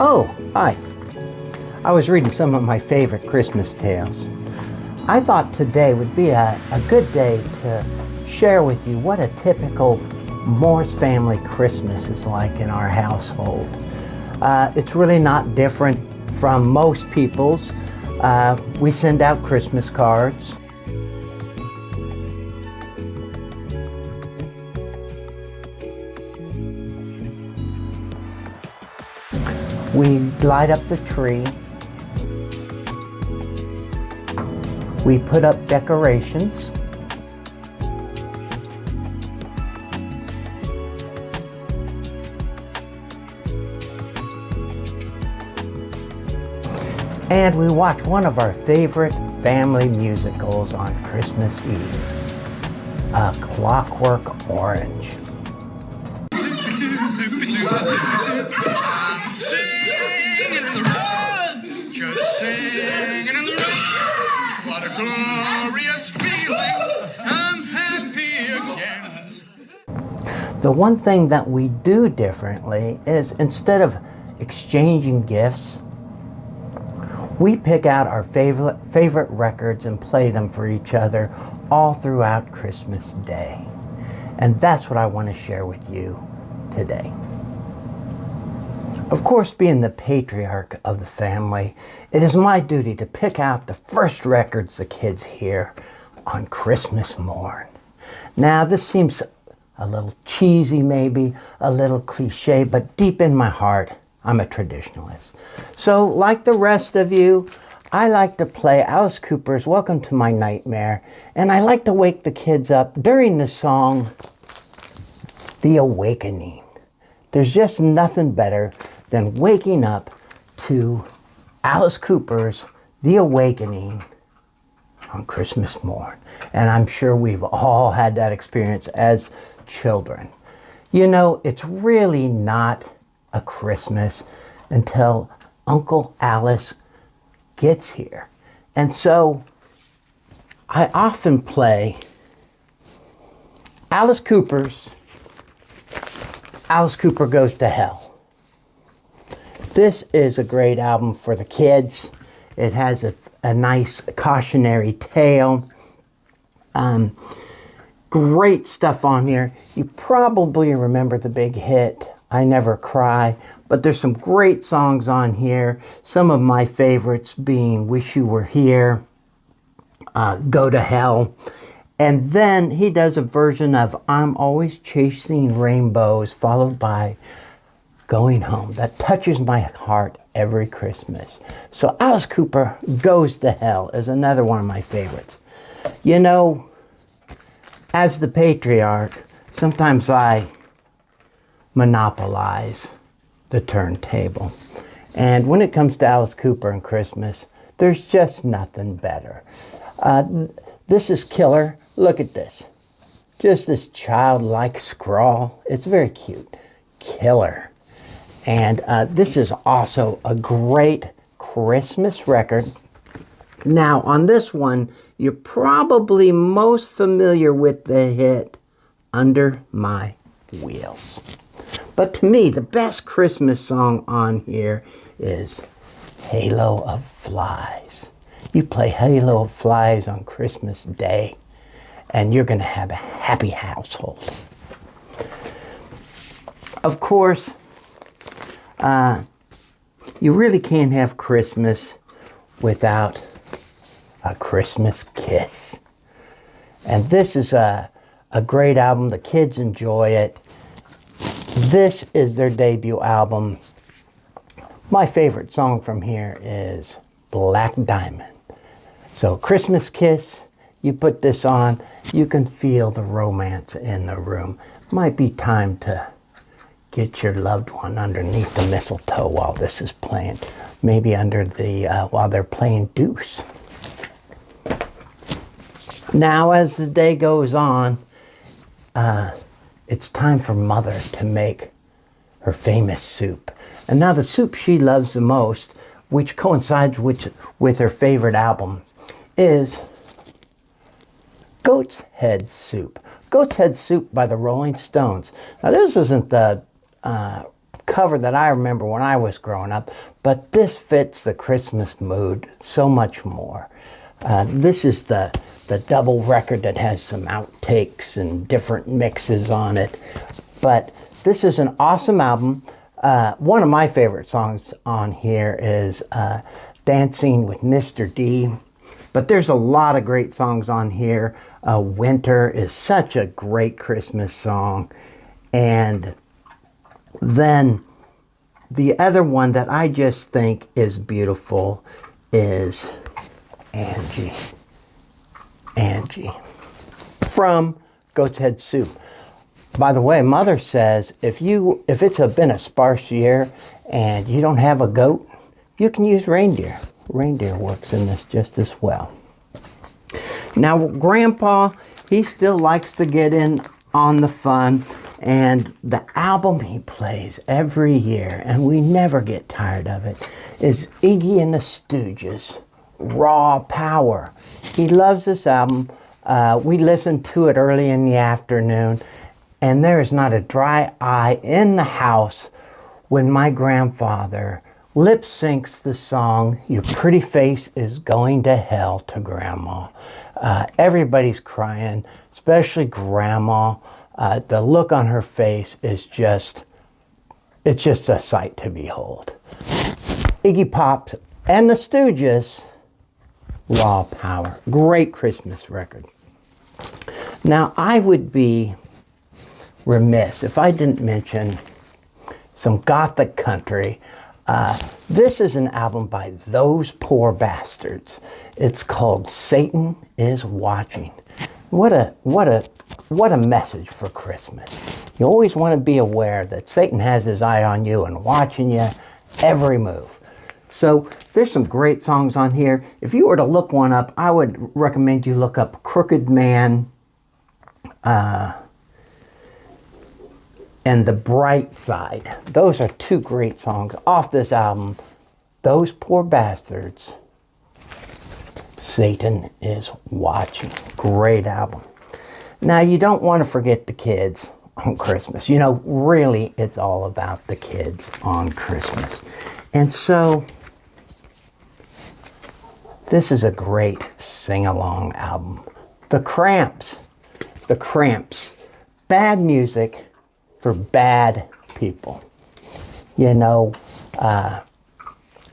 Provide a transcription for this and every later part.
Oh, hi. I was reading some of my favorite Christmas tales. I thought today would be a good day to share with you what a typical Morse family Christmas is like in our household. It's really not different from most people's. We send out Christmas cards. We light up the tree. We put up decorations. And we watch one of our favorite family musicals on Christmas Eve, A Clockwork Orange. Just singing in the road. What a glorious feeling. I'm happy again. The one thing that we do differently is instead of exchanging gifts, we pick out our favorite records and play them for each other all throughout Christmas Day. And that's what I want to share with you today. Of course, being the patriarch of the family, it is my duty to pick out the first records the kids hear on Christmas morn. Now, this seems a little cheesy maybe, a little cliche, but deep in my heart, I'm a traditionalist. So, like the rest of you, I like to play Alice Cooper's Welcome to My Nightmare, and I like to wake the kids up during the song, The Awakening. There's just nothing better than waking up to Alice Cooper's The Awakening on Christmas morn. And I'm sure we've all had that experience as children. You know, it's really not a Christmas until Uncle Alice gets here. And so I often play Alice Cooper's Alice Cooper Goes to Hell. This is a great album for the kids. It has a nice cautionary tale. Great stuff on here. You probably remember the big hit, I Never Cry, but there's some great songs on here. Some of my favorites being Wish You Were Here, Go to Hell. And then he does a version of I'm Always Chasing Rainbows, followed by Going Home. That touches my heart every Christmas. So Alice Cooper Goes to Hell is another one of my favorites. You know, as the patriarch, sometimes I monopolize the turntable. And when it comes to Alice Cooper and Christmas, there's just nothing better. This is killer. Look at this. Just this childlike scrawl. It's very cute. Killer. And this is also a great Christmas record. Now, on this one, you're probably most familiar with the hit Under My Wheels. But to me, the best Christmas song on here is Halo of Flies. You play Halo of Flies on Christmas Day, and you're going to have a happy household. Of course, you really can't have Christmas without a Christmas Kiss. And this is a great album. The kids enjoy it. This is their debut album. My favorite song from here is Black Diamond. So Christmas Kiss, you put this on, you can feel the romance in the room. Might be time to get your loved one underneath the mistletoe while this is playing. Maybe under the, while they're playing Deuce. Now, as the day goes on, it's time for Mother to make her famous soup. And now the soup she loves the most, which coincides with her favorite album, is Goat's Head Soup. Goat's Head Soup by the Rolling Stones. Now, this isn't the cover that I remember when I was growing up, but this fits the Christmas mood so much more. This is the double record that has some outtakes and different mixes on it. But this is an awesome album. One of my favorite songs on here is Dancing with Mr. D. But there's a lot of great songs on here. Winter is such a great Christmas song. And then the other one that I just think is beautiful is Angie. Angie from Goat's Head Soup. By the way, Mother says if it's been a sparse year and you don't have a goat, you can use reindeer. Reindeer works in this just as well. Now, Grandpa, he still likes to get in on the fun, and the album he plays every year, and we never get tired of it, is Iggy and the Stooges, Raw Power. He loves this album. We listened to it early in the afternoon, and there is not a dry eye in the house when my grandfather lip syncs the song, Your Pretty Face is Going to Hell, to Grandma. Everybody's crying, especially Grandma. The look on her face is it's just a sight to behold. Iggy Pop and the Stooges, Raw Power. Great Christmas record. Now, I would be remiss if I didn't mention some gothic country. This is an album by Those Poor Bastards. It's called Satan is Watching. What a message for Christmas. You always want to be aware that Satan has his eye on you and watching you every move. So there's some great songs on here. If you were to look one up, I would recommend you look up Crooked Man and The Bright Side. Those are two great songs off this album. Those Poor Bastards, Satan is Watching. Great album. Now, you don't want to forget the kids on Christmas. You know, really, it's all about the kids on Christmas. And so, this is a great sing-along album. The Cramps. The Cramps. Bad music for bad people. You know,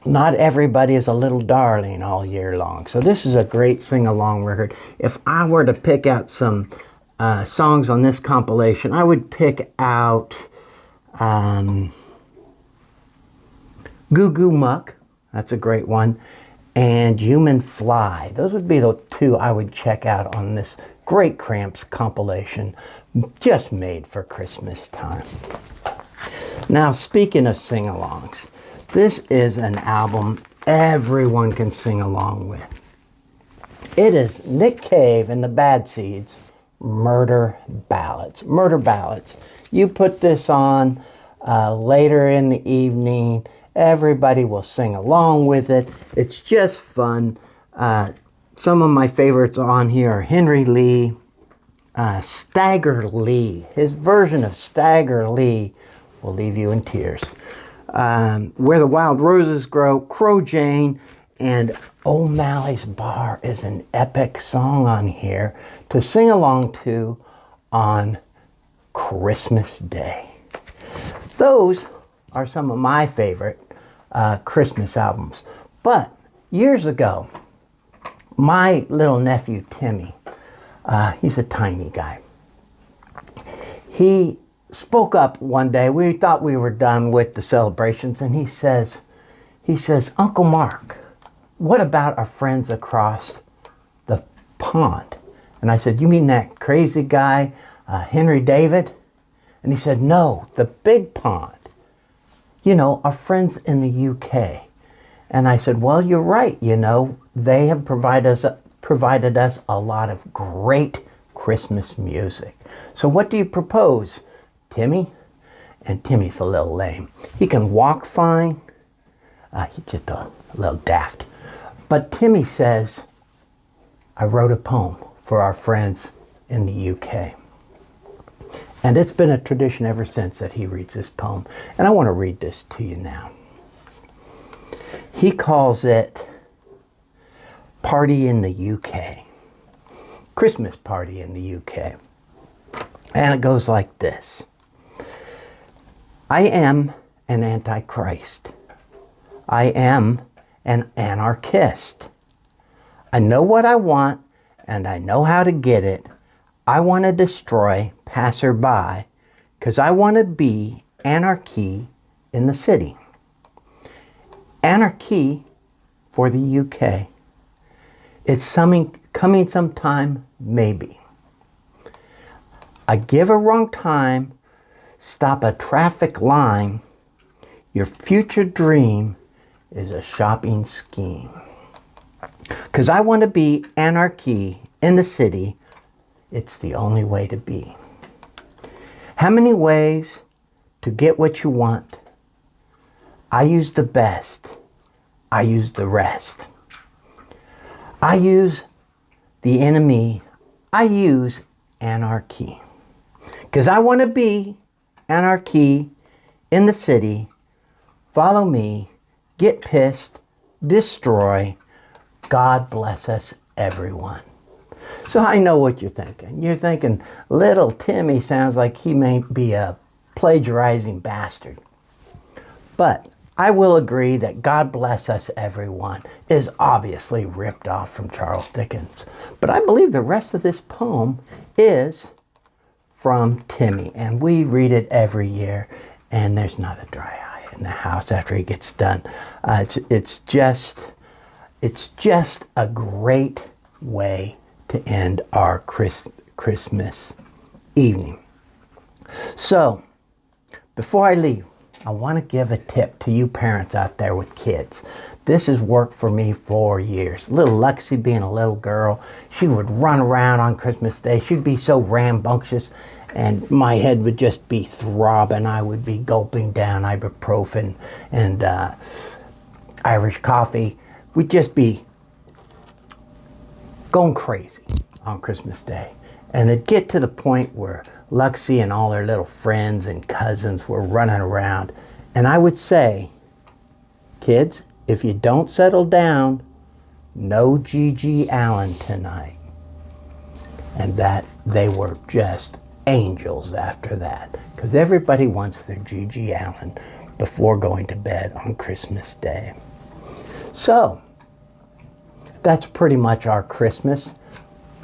not everybody is a little darling all year long. So this is a great sing-along record. If I were to pick out some songs on this compilation, I would pick out Goo Goo Muck. That's a great one. And Human Fly. Those would be the two I would check out on this great Cramps compilation, just made for Christmas time. Now, speaking of sing-alongs, this is an album everyone can sing along with. It is Nick Cave and the Bad Seeds, Murder Ballads. Murder Ballads. You put this on later in the evening, everybody will sing along with it. It's just fun. Some of my favorites on here are Henry Lee, Stagger Lee. His version of Stagger Lee will leave you in tears. Where the Wild Roses Grow, Crow Jane, and O'Malley's Bar is an epic song on here to sing along to on Christmas Day. Those are some of my favorite Christmas albums. But years ago, my little nephew Timmy, he's a tiny guy. He spoke up one day. We thought we were done with the celebrations, and he says, Uncle Mark, what about our friends across the pond? And I said, you mean that crazy guy, Henry David? And he said, no, the big pond. You know, our friends in the UK. And I said, well, you're right. You know, they have provided us a lot of great Christmas music. So what do you propose, Timmy? And Timmy's a little lame. He can walk fine. He's just a little daft. But Timmy says, I wrote a poem for our friends in the UK. And it's been a tradition ever since that he reads this poem. And I want to read this to you now. He calls it Party in the UK. Christmas Party in the UK. And it goes like this. I am an antichrist. I am an anarchist. I know what I want and I know how to get it. I want to destroy passerby because I want to be anarchy in the city. Anarchy for the UK. It's coming sometime, maybe. I give a wrong time, stop a traffic line. Your future dream is a shopping scheme. Because I want to be anarchy in the city. It's the only way to be. How many ways to get what you want? I use the best. I use the rest. I use the enemy. I use anarchy. Because I want to be anarchy in the city. Follow me. Get pissed. Destroy. God bless us, everyone. So I know what you're thinking. You're thinking, little Timmy sounds like he may be a plagiarizing bastard. But I will agree that God bless us, everyone is obviously ripped off from Charles Dickens. But I believe the rest of this poem is from Timmy. And we read it every year. And there's not a dry eye in the house after he gets done. It's just a great way to end our Christmas evening. So, before I leave, I want to give a tip to you parents out there with kids. This has worked for me for years. Little Lexi, being a little girl, she would run around on Christmas Day. She'd be so rambunctious, and my head would just be throbbing. I would be gulping down ibuprofen and Irish coffee. We'd just be going crazy on Christmas Day. And it'd get to the point where Luxie and all her little friends and cousins were running around. And I would say, kids, if you don't settle down, no G.G. Allen tonight. And that they were just angels after that. Because everybody wants their G.G. Allen before going to bed on Christmas Day. So, that's pretty much our Christmas.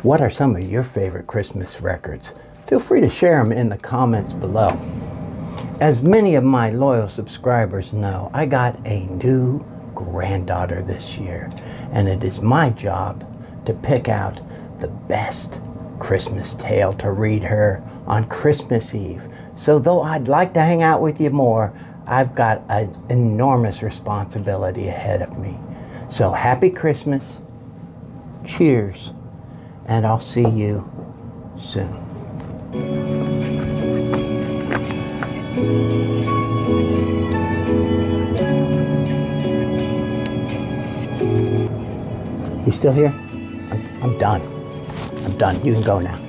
What are some of your favorite Christmas records? Feel free to share them in the comments below. As many of my loyal subscribers know, I got a new granddaughter this year, and it is my job to pick out the best Christmas tale to read her on Christmas Eve. So though I'd like to hang out with you more, I've got an enormous responsibility ahead of me. So happy Christmas. Cheers, and I'll see you soon. You still here? I'm done. I'm done. You can go now.